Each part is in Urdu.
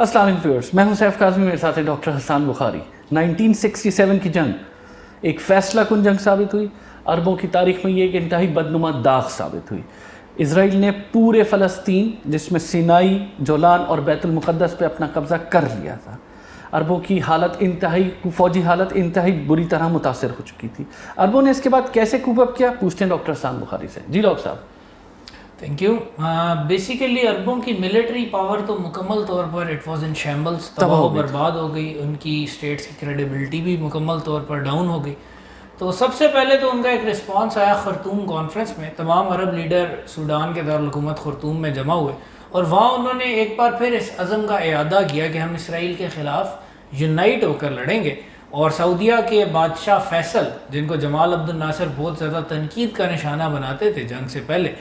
السلام علیکم ویورز، میں ہوں سیف کاظمی، میرے ساتھ ہے ڈاکٹر حسان بخاری۔ 1967 کی جنگ ایک فیصلہ کن جنگ ثابت ہوئی، عربوں کی تاریخ میں یہ ایک انتہائی بدنما داغ ثابت ہوئی۔ اسرائیل نے پورے فلسطین جس میں سینائی، جولان اور بیت المقدس پہ اپنا قبضہ کر لیا تھا۔ عربوں کی حالت فوجی حالت انتہائی بری طرح متاثر ہو چکی تھی۔ عربوں نے اس کے بعد کیسے کوپ اپ کیا، پوچھتے ہیں ڈاکٹر حسان بخاری سے۔ جی ڈاکٹر صاحب۔ Thank you. بیسیکلی عربوں کی ملٹری پاور تو مکمل طور پر اٹ واز ان شیمبلز، تباہ و برباد ہو گئی۔ ان کی اسٹیٹس کی کریڈیبلٹی بھی مکمل طور پر ڈاؤن ہو گئی۔ تو سب سے پہلے تو ان کا ایک رسپانس آیا خرطوم کانفرنس میں۔ تمام عرب لیڈر سوڈان کے دارالحکومت خرطوم میں جمع ہوئے اور وہاں انہوں نے ایک بار پھر اس عزم کا اعادہ کیا کہ ہم اسرائیل کے خلاف یونائٹ ہو کر لڑیں گے۔ اور سعودیہ کے بادشاہ فیصل، جن کو جمال عبد الناصر بہت زیادہ تنقید کا نشانہ بناتے تھے جنگ سے پہلے،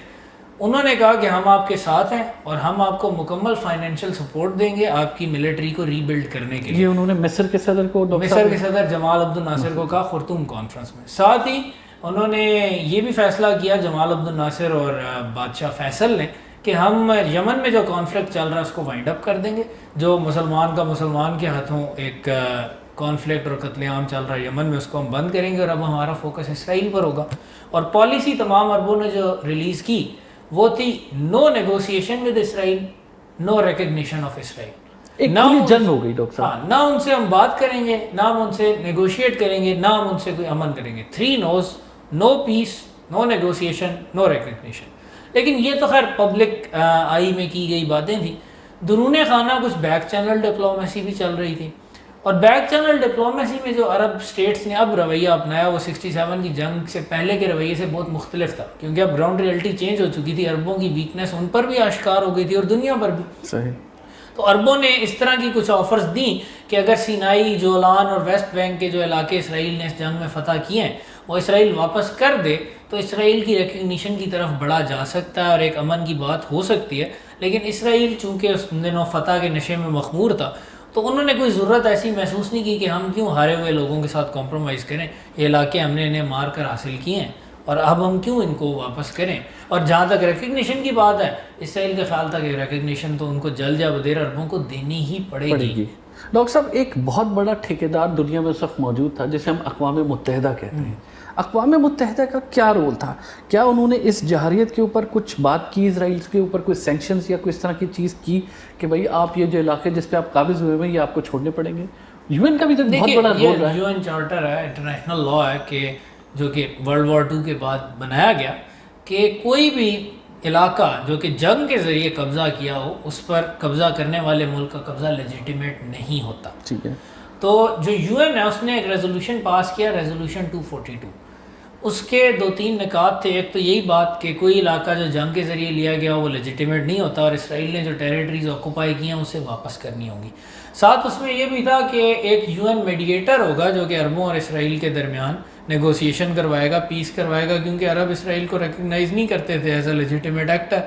انہوں نے کہا کہ ہم آپ کے ساتھ ہیں اور ہم آپ کو مکمل فائنینشیل سپورٹ دیں گے آپ کی ملٹری کو ری بلڈ کرنے کے لیے۔ یہ انہوں نے مصر کے صدر کو، مصر کے صدر جمال عبد الناصر کو کہا خرطوم کانفرنس میں۔ ساتھ ہی انہوں نے یہ بھی فیصلہ کیا جمال عبد الناصر اور بادشاہ فیصل نے کہ ہم یمن میں جو کانفلکٹ چل رہا ہے اس کو وائنڈ اپ کر دیں گے۔ جو مسلمان کے ہاتھوں ایک کانفلکٹ اور قتل عام چل رہا ہے یمن میں، اس کو ہم بند کریں گے اور اب ہمارا فوکس اسرائیل پر ہوگا۔ اور پالیسی تمام عربوں نے جو ریلیز کی وہ تھی no negotiation with Israel, no recognition of Israel. ایک پوری جنگ ہو گئی ڈاکٹر صاحب۔ نہ ان سے ہم بات کریں گے، نہ ہم ان سے نیگوشیٹ کریں گے، نہ ہم ان سے کوئی امن کریں گے۔ 3 نوز، نو پیس، نو نیگوسیشن، نو ریکگنیشن۔ لیکن یہ تو خیر پبلک آئی میں کی گئی باتیں تھیں۔ درون خانہ کچھ بیک چینل ڈپلومیسی بھی چل رہی تھی، اور بیک چینل ڈپلومیسی میں جو عرب اسٹیٹس نے اب رویہ اپنایا وہ 67 کی جنگ سے پہلے کے رویے سے بہت مختلف تھا، کیونکہ اب گراؤنڈ ریئلٹی چینج ہو چکی تھی۔ عربوں کی ویکنیس ان پر بھی آشکار ہو گئی تھی اور دنیا پر بھی۔ صحیح۔ تو عربوں نے اس طرح کی کچھ آفرز دیں کہ اگر سینائی، جولان اور ویسٹ بینک کے جو علاقے اسرائیل نے اس جنگ میں فتح کیے ہیں وہ اسرائیل واپس کر دے تو اسرائیل کی ریکگنیشن کی طرف بڑھا جا سکتا ہے اور ایک امن کی بات ہو سکتی ہے۔ لیکن اسرائیل چونکہ اس دنوں فتح کے نشے میں مخمور تھا تو انہوں نے کوئی ضرورت ایسی محسوس نہیں کی کہ ہم کیوں ہارے ہوئے لوگوں کے ساتھ کمپرومائز کریں، یہ علاقے ہم نے انہیں مار کر حاصل کیے ہیں اور اب ہم کیوں ان کو واپس کریں۔ اور جہاں تک ریکگنیشن کی بات ہے، اسرائیل کا خیال تھا کہ ریکگنیشن تو ان کو جلد یا بدیر عربوں کو دینی ہی پڑے گی۔ ڈاکٹر صاحب، ایک بہت بڑا ٹھیکیدار دنیا میں اس وقت موجود تھا جسے ہم اقوام متحدہ کہتے ہیں۔ اقوام متحدہ کا کیا رول تھا؟ کیا انہوں نے اس جہریت کے اوپر کچھ بات کی، اسرائیل کے اوپر کوئی سینکشنز یا کوئی اس طرح کی چیز کی کہ بھائی آپ یہ جو علاقے جس پہ آپ قابض ہوئے ہیں یہ آپ کو چھوڑنے پڑیں گے؟ یو این کا بھی تو بہت بڑا رول رہا ہے۔ یو این چارٹر ہے، انٹرنیشنل لا ہے کہ جو کہ ورلڈ وار 2 کے بعد بنایا گیا کہ کوئی بھی علاقہ جو کہ جنگ کے ذریعے قبضہ کیا ہو اس پر قبضہ کرنے والے ملک کا قبضہ لیجیٹیمیٹ نہیں ہوتا۔ ٹھیک ہے۔ تو جو یو این ہے اس نے ایک ریزولوشن پاس کیا، ریزولوشن 242۔ اس کے 2-3 نکات تھے۔ ایک تو یہی بات کہ کوئی علاقہ جو جنگ کے ذریعے لیا گیا وہ لیجیٹیمیٹ نہیں ہوتا اور اسرائیل نے جو ٹیریٹریز آکوپائی کی ہیں اسے واپس کرنی ہوں گی۔ ساتھ اس میں یہ بھی تھا کہ ایک یو این میڈیٹر ہوگا جو کہ عربوں اور اسرائیل کے درمیان نیگوسیشن کروائے گا، پیس کروائے گا، کیونکہ عرب اسرائیل کو ریکگنائز نہیں کرتے تھے ایز اے لیجیٹیمیٹ ایکٹر۔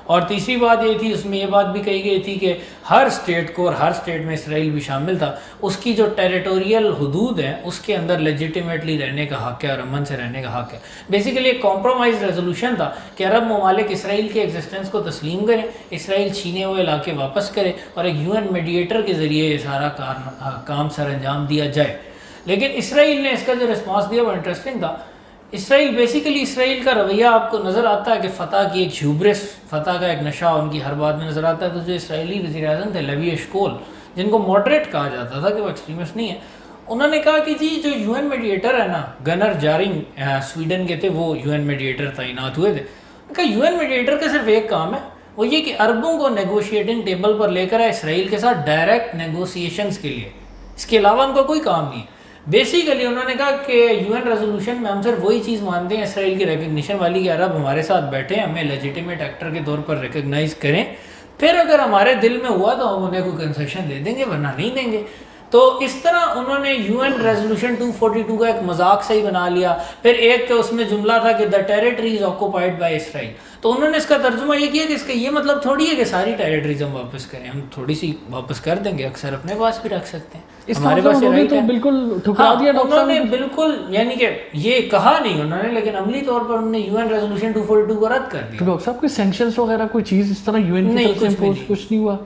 اور تیسری بات یہ تھی، اس میں یہ بات بھی کہی گئی تھی کہ ہر اسٹیٹ کو، اور ہر اسٹیٹ میں اسرائیل بھی شامل تھا، اس کی جو ٹیریٹوریل حدود ہیں اس کے اندر لیجیٹیمیٹلی رہنے کا حق ہے اور امن سے رہنے کا حق ہے۔ بیسیکلی ایک کمپرومائز ریزولوشن تھا کہ عرب ممالک اسرائیل کے ایگزسٹنس کو تسلیم کریں، اسرائیل چھینے ہوئے علاقے واپس کرے اور ایک یو این میڈیٹر کے ذریعے یہ سارا کام سر انجام دیا جائے۔ لیکن اسرائیل نے اس کا جو رسپانس دیا وہ انٹرسٹنگ تھا۔ اسرائیل کا رویہ آپ کو نظر آتا ہے کہ فتح کی ایک ہیوبرس، فتح کا ایک نشہ ان کی ہر بات میں نظر آتا ہے۔ تو جو اسرائیلی وزیر اعظم تھے لیوی اشکول، جن کو ماڈریٹ کہا جاتا تھا کہ وہ ایکسٹریمسٹ نہیں ہے، انہوں نے کہا کہ جی جو یو این میڈیٹر ہے نا، گنر جارنگ سویڈن کے تھے، وہ یو این میڈیٹر تعینات ہوئے تھے۔ ان کا یو این میڈیٹر کا صرف ایک کام ہے، وہ یہ کہ عربوں کو نیگوشیٹنگ ٹیبل پر لے کر آئے اسرائیل کے ساتھ ڈائریکٹ نیگوسیشنز کے لیے، اس کے علاوہ ان کا کوئی کام نہیں ہے۔ بیسیکلی انہوں نے کہا کہ یو این ریزولوشن میں ہم صرف وہی چیز مانتے ہیں اسرائیل کی ریکگنیشن والی کہ عرب ہمارے ساتھ بیٹھیں، ہمیں لیجیٹیمیٹ ایکٹر کے طور پر ریکگنائز کریں، پھر اگر ہمارے دل میں ہوا تو ہم انہیں کوئی کنسیشن دے دیں گے ورنہ نہیں دیں گے۔ تو اس طرح انہوں نے یو این ریزولوشن 242 کا ایک مذاق صحیح بنا لیا۔ پھر ایک اس میں جملہ تھا کہ دا ٹیریٹریز آکوپائڈ بائی اسرائیل، تو انہوں نے اس کا ترجمہ یہ کیا کہ اس کا یہ مطلب تھوڑی ہے کہ ساری ٹیریٹریز ہم واپس کریں، ہم تھوڑی سی واپس کر دیں گے، اکثر اپنے پاس بھی رکھ سکتے ہیں، ہمارے پاس یہ رائٹ ہے۔ بالکل ٹھکرا دیا انہوں نے بالکل، یعنی کہ یہ کہا نہیں انہوں نے، لیکن عملی طور پر انہوں نے یو این ریزولوشن 242 کو رد کر دیا۔ ڈاکٹر صاحب کوئی سینکشنز وغیرہ کوئی چیز اس طرح یو این کی طرف سے امپوز کچھ نہیں ہوا؟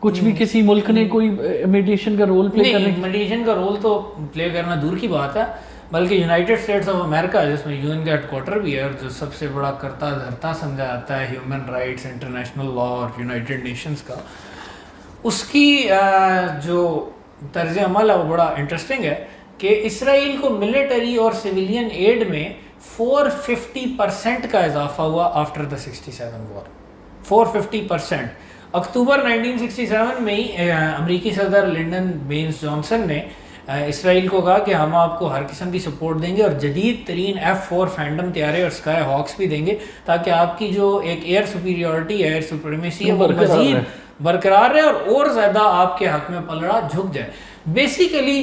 کچھ بھی کسی ملک نے کوئی میڈیشن کا رول پلے کرنے نہیں، میڈیشن کا رول تو پلے کرنا دور کی بات ہے، بلکہ یونائٹیڈ اسٹیٹس آف امریکہ جس میں یو این کا ہیڈ کوارٹر بھی ہے اور جو سب سے بڑا کرتا دھرتا سمجھا جاتا ہے ہیومن رائٹس، انٹرنیشنل لا اور یونائٹیڈ نیشنز کا، اس کی جو طرز عمل ہے وہ بڑا انٹرسٹنگ ہے کہ اسرائیل کو ملٹری اور سویلین ایڈ میں 450% کا اضافہ ہوا آفٹر دا 67 وار، 450%۔ اکتوبر 1967 میں ہی امریکی صدر لنڈن بینس جانسن نے اسرائیل کو کہا کہ ہم آپ کو ہر قسم کی سپورٹ دیں گے اور جدید ترین F-4 فینڈم طیارے اور اسکائی ہاکس بھی دیں گے تاکہ آپ کی جو ایک ایئر سپیریورٹی ہے، ایئر سپریمیسی ہے، وہ مزید برقرار رہے اور زیادہ آپ کے حق میں پلڑا جھک جائے۔ بیسیکلی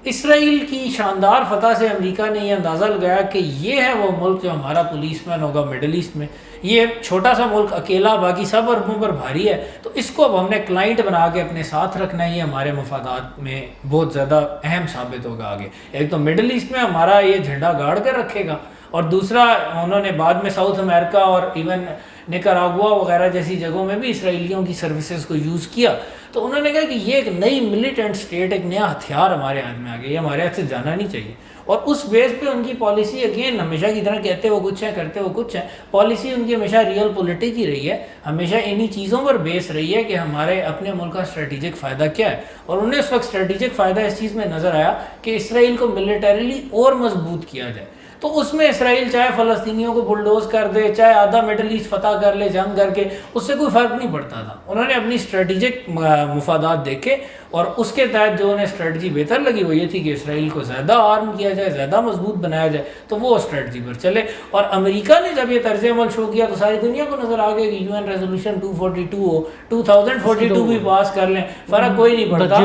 اسرائیل کی شاندار فتح سے امریکہ نے یہ اندازہ لگایا کہ یہ ہے وہ ملک جو ہمارا پولیس مین ہوگا مڈل ایسٹ میں، یہ چھوٹا سا ملک اکیلا باقی سب عربوں پر بھاری ہے، تو اس کو اب ہم نے کلائنٹ بنا کے اپنے ساتھ رکھنا ہے، یہ ہمارے مفادات میں بہت زیادہ اہم ثابت ہوگا آگے۔ ایک تو مڈل ایسٹ میں ہمارا یہ جھنڈا گاڑ کر رکھے گا، اور دوسرا انہوں نے بعد میں ساؤتھ امریکہ اور ایون نکاراگوا وغیرہ جیسی جگہوں میں بھی اسرائیلیوں کی سروسز کو یوز کیا، تو انہوں نے کہا کہ یہ ایک نئی ملیٹنٹ اسٹیٹ، ایک نیا ہتھیار ہمارے ہاتھ میں آ گیا، یہ ہمارے ہاتھ سے جانا نہیں چاہیے۔ اور اس بیس پہ ان کی پالیسی اگین ہمیشہ کی طرح کہتے وہ کچھ ہے کرتے وہ کچھ ہے، پالیسی ان کی ہمیشہ ریئل پولیٹک ہی رہی ہے، ہمیشہ انہی چیزوں پر بیس رہی ہے کہ ہمارے اپنے ملک کا اسٹریٹجک فائدہ کیا ہے، اور انہیں اس وقت اسٹریٹجک فائدہ اس چیز میں نظر آیا کہ اسرائیل کو ملیٹریلی اور مضبوط کیا جائے۔ تو اس میں اسرائیل چاہے فلسطینیوں کو بلڈوز کر دے، چاہے آدھا مڈل ایسٹ فتح کر لے جنگ کر کے، اس سے کوئی فرق نہیں پڑتا تھا۔ انہوں نے اپنی اسٹریٹجک مفادات دیکھے اور اس کے تحت جو انہیں اسٹریٹجی بہتر لگی وہ یہ تھی کہ اسرائیل کو زیادہ آرم کیا جائے، زیادہ مضبوط بنایا جائے، تو وہ اسٹریٹجی پر چلے۔ اور امریکہ نے جب یہ طرز عمل شو کیا تو ساری دنیا کو نظر آ گیا کہ UN ریزولوشن 242 ہو، 2042 بھی پاس کر لیں، فرق کوئی نہیں پڑتا،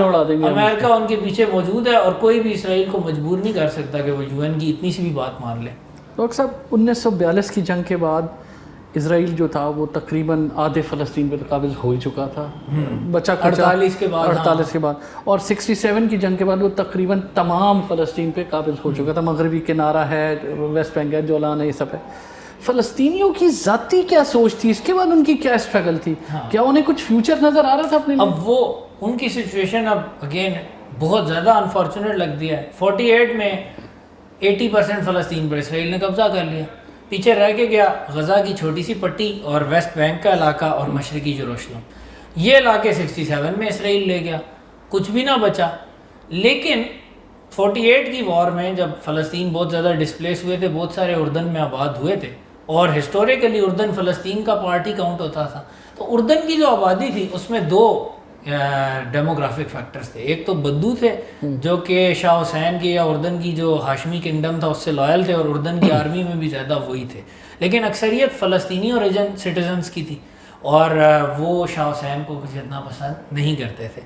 امریکہ ان کے پیچھے موجود ہے اور کوئی بھی اسرائیل کو مجبور نہیں کر سکتا کہ وہ UN کی اتنی سی بھی بات مان لے۔ ڈاکٹر صاحب 1942 کی جنگ کے بعد اسرائیل جو تھا وہ تقریباً آدھے فلسطین پہ قابض ہو ہی چکا تھا، بچا 48 کے بعد، 48 کے بعد، اور 67 کی جنگ کے بعد وہ تقریباً تمام فلسطین پہ قابض ہو چکا تھا، مغربی کنارہ ہے، ویسٹ بینک ہے، جولان ہے، یہ سب ہے۔ فلسطینیوں کی ذاتی کیا سوچ تھی اس کے بعد، ان کی کیا اسٹرگل تھی، کیا انہیں کچھ فیوچر نظر آ رہا تھا اپنے؟ اب وہ ان کی سچویشن اب اگین بہت زیادہ انفارچونیٹ لگتی ہے۔ 48 میں 80% فلسطین پر اسرائیل نے قبضہ کر لیا، پیچھے رہ کے گیا غزہ کی چھوٹی سی پٹی اور ویسٹ بینک کا علاقہ اور مشرقی یروشلم، یہ علاقے 67 میں اسرائیل لے گیا، کچھ بھی نہ بچا۔ لیکن 48 کی وار میں جب فلسطین بہت زیادہ ڈسپلیس ہوئے تھے، بہت سارے اردن میں آباد ہوئے تھے، اور ہسٹوریکلی اردن فلسطین کا پارٹی کاؤنٹ ہوتا تھا، تو اردن کی جو آبادی تھی اس میں دو ڈیموگرافک فیکٹرز تھے۔ ایک تو بدو تھے جو کہ شاہ حسین کی یا اردن کی جو ہاشمی کنگڈم تھا اس سے لائل تھے، اور اردن کی آرمی میں بھی زیادہ وہی تھے، لیکن اکثریت فلسطینی اوریجن سٹیزنز کی تھی، اور وہ شاہ حسین کو کچھ اتنا پسند نہیں کرتے تھے۔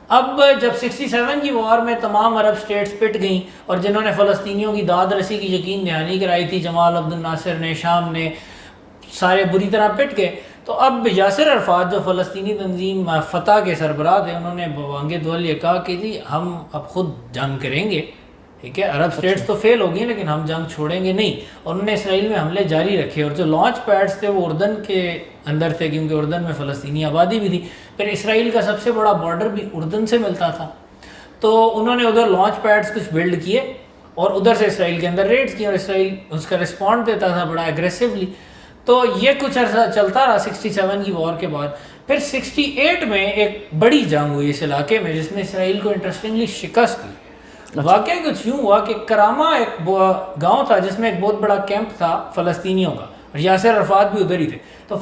اب جب 67 کی وار میں تمام عرب سٹیٹس پٹ گئیں اور جنہوں نے فلسطینیوں کی داد رسی کی یقین دہانی کرائی تھی، جمال عبد الناصر نے، شام نے، سارے بری طرح پٹ گئے، تو اب یاسر عرفات جو فلسطینی تنظیم فتح کے سربراہ تھے، انہوں نے بوانگ دول یہ کہا کہ جی ہم اب خود جنگ کریں گے، ٹھیک ہے، عرب سٹیٹس تو فیل ہو گئی لیکن ہم جنگ چھوڑیں گے نہیں، اور انہوں نے اسرائیل میں حملے جاری رکھے، اور جو لانچ پیڈز تھے وہ اردن کے اندر تھے کیونکہ اردن میں فلسطینی آبادی بھی تھی، پھر اسرائیل کا سب سے بڑا بارڈر بھی اردن سے ملتا تھا، تو انہوں نے ادھر لانچ پیڈز کچھ بلڈ کیے اور ادھر سے اسرائیل کے اندر ریڈز کیے، اور اسرائیل اس کا رسپونڈ دیتا تھا بڑا ایگریسولی۔ تو یہ کچھ عرصہ چلتا رہا 67 کی وار کے بعد۔ پھر 68 میں ایک بڑی جنگ ہوئی اس علاقے میں جس میں اسرائیل کو انٹرسٹنگلی شکست ہوئی۔ واقعہ کچھ یوں ہوا کہ کرامہ ایک گاؤں تھا جس میں ایک بہت بڑا کیمپ تھا فلسطینیوں کا، اور یاسر عرفات بھی ادھر ہی تھے، تو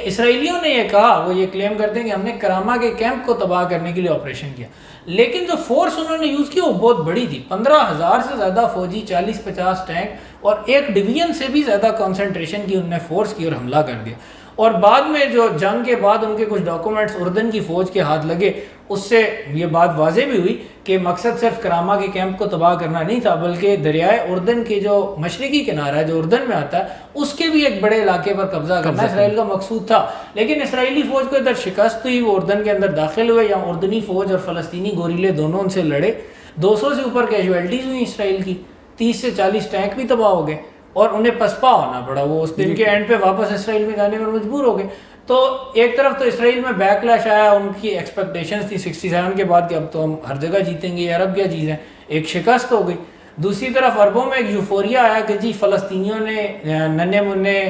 اسرائیلیوں نے یہ کہا، وہ یہ کلیم کرتے ہیں کہ ہم نے کرامہ کے کیمپ کو تباہ کرنے کے لیے آپریشن کیا، لیکن جو فورس انہوں نے یوز کی وہ بہت بڑی تھی، 15,000 سے زیادہ فوجی، 40-50 ٹینک اور ایک ڈویژن سے بھی زیادہ کنسنٹریشن کی انہوں نے فورس کی اور حملہ کر دیا۔ اور بعد میں جو جنگ کے بعد ان کے کچھ ڈاکومنٹس اردن کی فوج کے ہاتھ لگے، اس سے یہ بات واضح بھی ہوئی کہ مقصد صرف کرامہ کے کیمپ کو تباہ کرنا نہیں تھا، بلکہ دریائے اردن کے جو مشرقی کنارہ ہے جو اردن میں آتا ہے اس کے بھی ایک بڑے علاقے پر قبضہ کرنا اسرائیل کا مقصود تھا۔ لیکن اسرائیلی فوج کو ادھر شکست ہوئی، وہ اردن کے اندر داخل ہوئے، یا اردنی فوج اور فلسطینی گوریلے دونوں ان سے لڑے، 200 سے اوپر کیجویلٹیز ہوئی اسرائیل کی، 30 سے 40 ٹینک بھی تباہ ہو گئے، اور انہیں پسپا ہونا پڑا، وہ اس دن کے اینڈ پہ واپس اسرائیل میں جانے پر مجبور ہو گئے۔ تو ایک طرف تو اسرائیل میں بیک لیش آیا, ان کی ایکسپیکٹیشنز تھی 67 کے بعد کہ اب تو ہم ہر جگہ جیتیں گے, عرب کیا چیز ہے, ایک شکست ہو گئی. دوسری طرف عربوں میں ایک یوفوریا آیا کہ جی فلسطینیوں نے ننھے منھے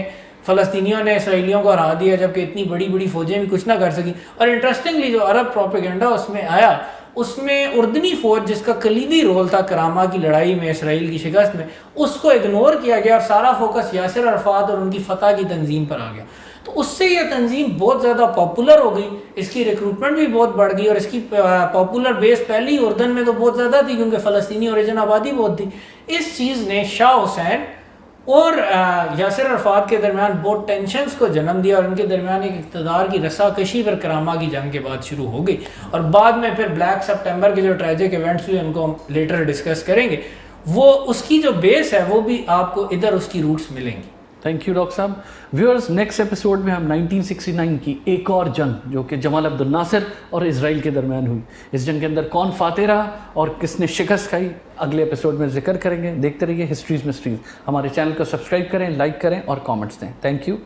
فلسطینیوں نے اسرائیلیوں کو ہرا دیا, جبکہ اتنی بڑی بڑی فوجیں بھی کچھ نہ کر سکیں. اور انٹرسٹنگلی جو عرب پروپیگنڈا اس میں آیا, اس میں اردنی فوج جس کا کلیدی رول تھا کراما کی لڑائی میں, اسرائیل کی شکست میں, اس کو اگنور کیا گیا اور سارا فوکس یاسر عرفات اور ان کی فتح کی تنظیم پر آ گیا. تو اس سے یہ تنظیم بہت زیادہ پاپولر ہو گئی, اس کی ریکروٹمنٹ بھی بہت بڑھ گئی, اور اس کی پاپولر بیس پہلی اردن میں تو بہت زیادہ تھی کیونکہ فلسطینی اوریجن آبادی بہت تھی. اس چیز نے شاہ حسین اور یاسر عرفات کے درمیان بہت ٹینشنز کو جنم دیا, اور ان کے درمیان ایک اقتدار کی رسا کشی پر کراما کی جنگ کے بعد شروع ہو گئی. اور بعد میں پھر بلیک سپٹمبر کے جو ٹریجک ایونٹس ہوئے ان کو ہم لیٹر ڈسکس کریں گے, وہ اس کی جو بیس ہے وہ بھی آپ کو ادھر اس کی روٹس ملیں گی. تھینک یو ڈاکٹر صاحب. ویورز, نیکسٹ ایپیسوڈ میں ہم 1969 کی ایک اور جنگ جو کہ جمال عبد الناصر اور اسرائیل کے درمیان ہوئی, اس جنگ کے اندر کون فاتح رہا اور کس نے شکست کھائی, اگلے ایپیسوڈ میں ذکر کریں گے. دیکھتے رہیے ہسٹریز مسٹریز. ہمارے چینل کو سبسکرائب کریں, لائک کریں اور کامنٹس دیں. Thank you.